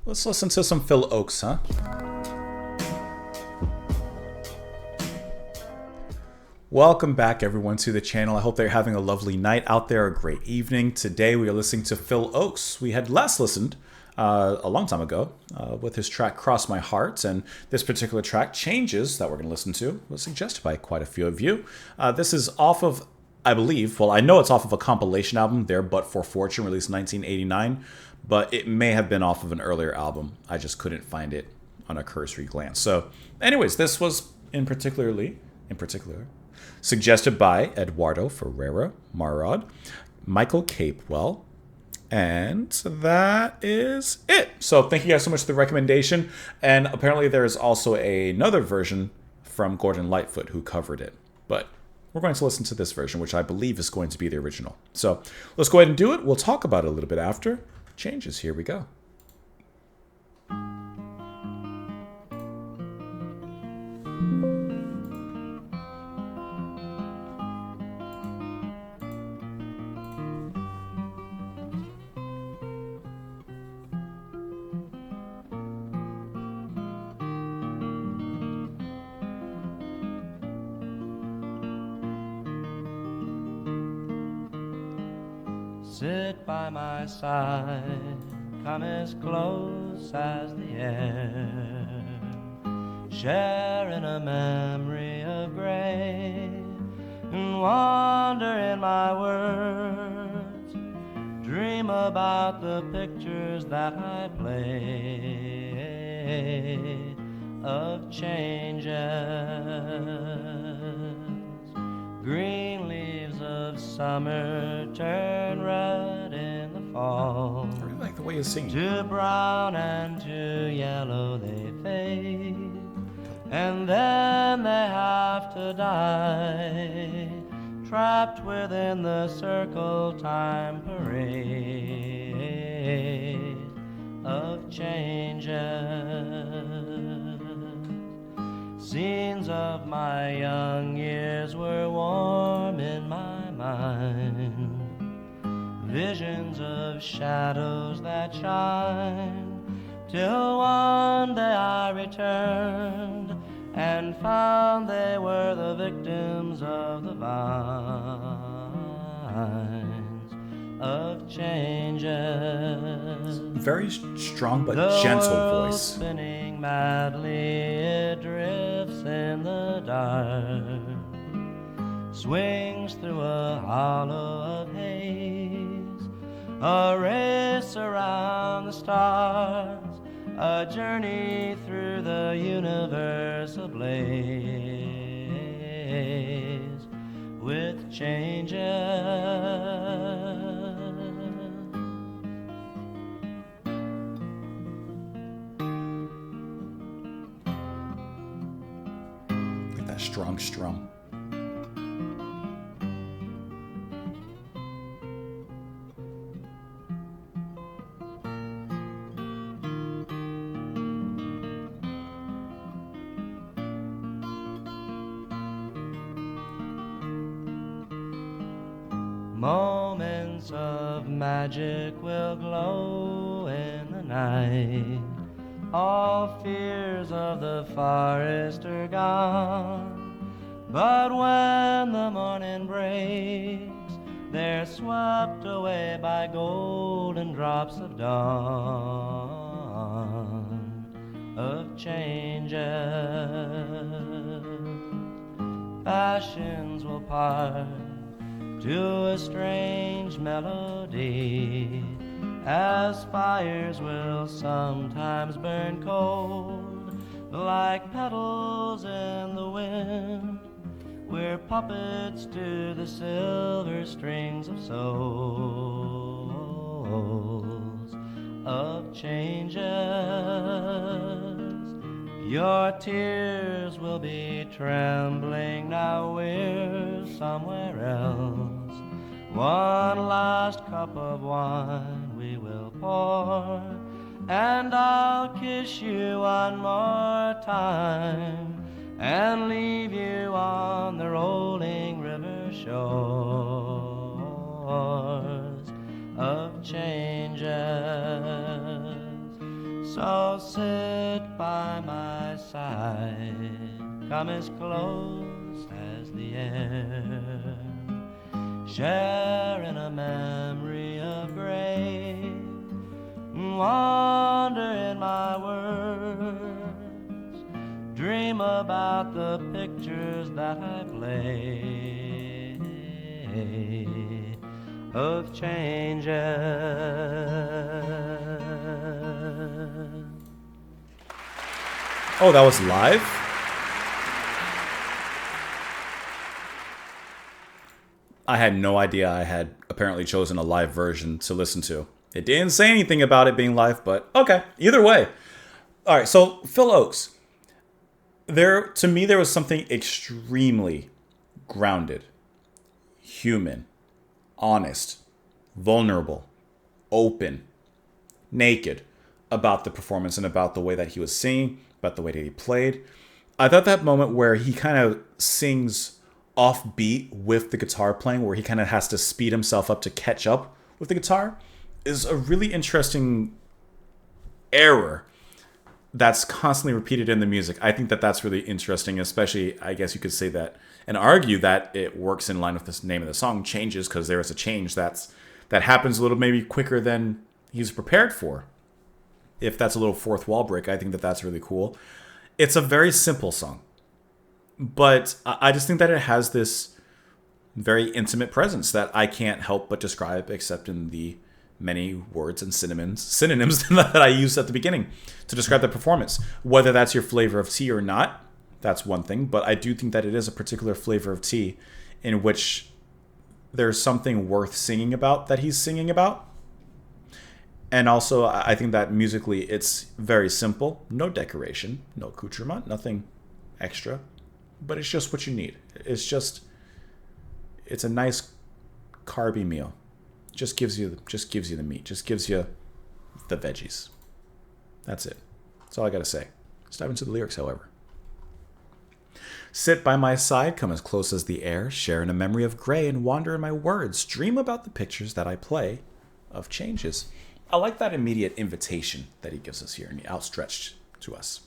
Let's listen to some Phil Ochs, huh? Welcome back, everyone, to the channel. I hope they're having a lovely night out there, a great evening. Today we are listening to Phil Ochs. We had last listened a long time ago with his track Cross My Heart, and this particular track, Changes, that we're going to listen to, was suggested by quite a few of you. This is off of, I believe, well, I know it's off of a compilation album, There But For Fortune, released in 1989, but it may have been off of an earlier album. I just couldn't find it on a cursory glance. So, anyways, this was in particular, suggested by Eduardo Ferreira Marod, Michael Capewell, and that is it. So thank you guys so much for the recommendation. And apparently there is also another version from Gordon Lightfoot who covered it. But we're going to listen to this version, which I believe is going to be the original. So let's go ahead and do it. We'll talk about it a little bit after. Changes. Here we go. Sit by my side, come as close as the air, share in a memory of gray, and wander in my words, dream about the pictures that I play of changes. Green leaves of summer turn red in the fall. I really like the way you sing. To brown and to yellow they fade, and then they have to die, trapped within the circle time parade of changes. Scenes of my young years were warm in my mind, visions of shadows that shine, till one day I returned and found they were the victims of the vines of changes. Very strong but gentle voice. Spinning madly, it drifts in the dark, swings through a hollow of haze, a race around the stars, a journey through the universe ablaze with changes. Strong strum. Moments of magic will glow in the night, all fears of the forest are gone. But when the morning breaks, they're swept away by golden drops of dawn, of changes. Passions will part to a strange melody, as fires will sometimes burn cold, like petals in the wind. We're puppets to the silver strings of souls, of changes. Your tears will be trembling, now we're somewhere else. One last cup of wine we will pour, and I'll kiss you one more time, and leave you on the rolling river shores of changes. So sit by my side, come as close as the air, share in a memory of grace, wander in my words, dream about the pictures that I play of changes. Oh, that was live? I had no idea I had apparently chosen a live version to listen to. It didn't say anything about it being live, but okay, either way. All right, so Phil Ochs. To me, there was something extremely grounded, human, honest, vulnerable, open, naked about the performance and about the way that he was singing, about the way that he played. I thought that moment where he kind of sings off beat with the guitar playing, where he kind of has to speed himself up to catch up with the guitar, is a really interesting error that's constantly repeated in the music. I think that that's really interesting, especially, I guess you could say that and argue that it works in line with the name of the song, Changes, because there is a change that happens a little maybe quicker than he's prepared for. If that's a little fourth wall break, I think that that's really cool. It's a very simple song, but I just think that it has this very intimate presence that I can't help but describe, except in the many words and synonyms that I used at the beginning to describe the performance. Whether that's your flavor of tea or not, that's one thing, but I do think that it is a particular flavor of tea in which there's something worth singing about that he's singing about. And also, I think that musically, it's very simple. No decoration, no accoutrement, nothing extra. But it's just what you need. It's a nice carby meal. Just gives you the meat. Just gives you the veggies. That's it. That's all I got to say. Let's dive into the lyrics, however. Sit by my side, come as close as the air, share in a memory of gray, and wander in my words. Dream about the pictures that I play of changes. I like that immediate invitation that he gives us here, and he outstretched to us.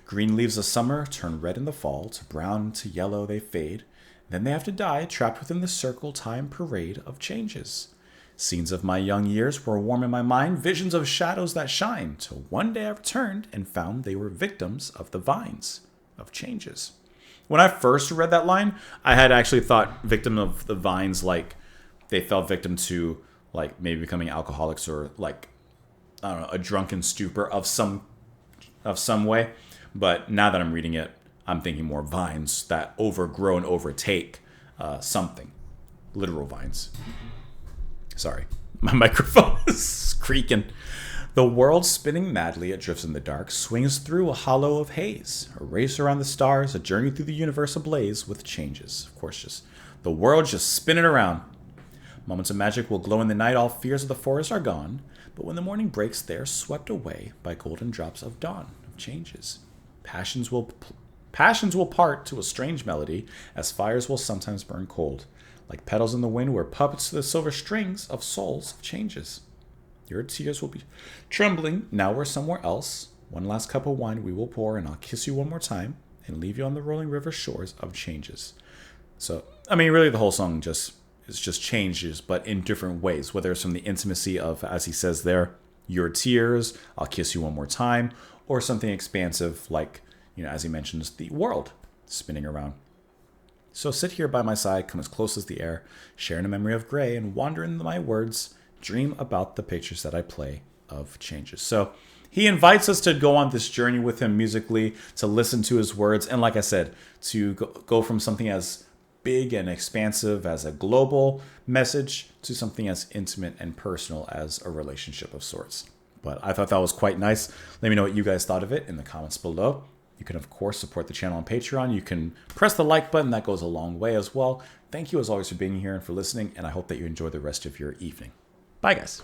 Green leaves of summer turn red in the fall, to brown to yellow they fade. Then they have to die, trapped within the circle time parade of changes. Scenes of my young years were warm in my mind, visions of shadows that shine, till one day I returned and found they were victims of the vines of changes. When I first read that line, I had actually thought victim of the vines, like they fell victim to like maybe becoming alcoholics or like, I don't know, a drunken stupor of some way. But now that I'm reading it, I'm thinking more vines that overgrow and overtake something. Literal vines. Sorry, my microphone is creaking. The world spinning madly, it drifts in the dark, swings through a hollow of haze. A race around the stars, a journey through the universe ablaze with changes. Of course, just the world just spinning around. Moments of magic will glow in the night, all fears of the forest are gone. But when the morning breaks, they are swept away by golden drops of dawn, of changes. Passions will part to a strange melody, as fires will sometimes burn cold. Like petals in the wind, we're puppets to the silver strings of souls of changes. Your tears will be trembling, now we're somewhere else. One last cup of wine we will pour, and I'll kiss you one more time, and leave you on the rolling river shores of changes. So, I mean, really the whole song it's just changes, but in different ways, whether it's from the intimacy of, as he says there, your tears, I'll kiss you one more time, or something expansive like, as he mentions, the world spinning around. So sit here by my side, come as close as the air, share in a memory of gray, and wander in my words, dream about the pictures that I play of changes. So he invites us to go on this journey with him musically, to listen to his words, and like I said, to go from something as big and expansive as a global message to something as intimate and personal as a relationship of sorts. But I thought that was quite nice. Let me know what you guys thought of it in the comments below. You can, of course, support the channel on Patreon. You can press the like button. That goes a long way as well. Thank you, as always, for being here and for listening, and I hope that you enjoy the rest of your evening. Bye, guys.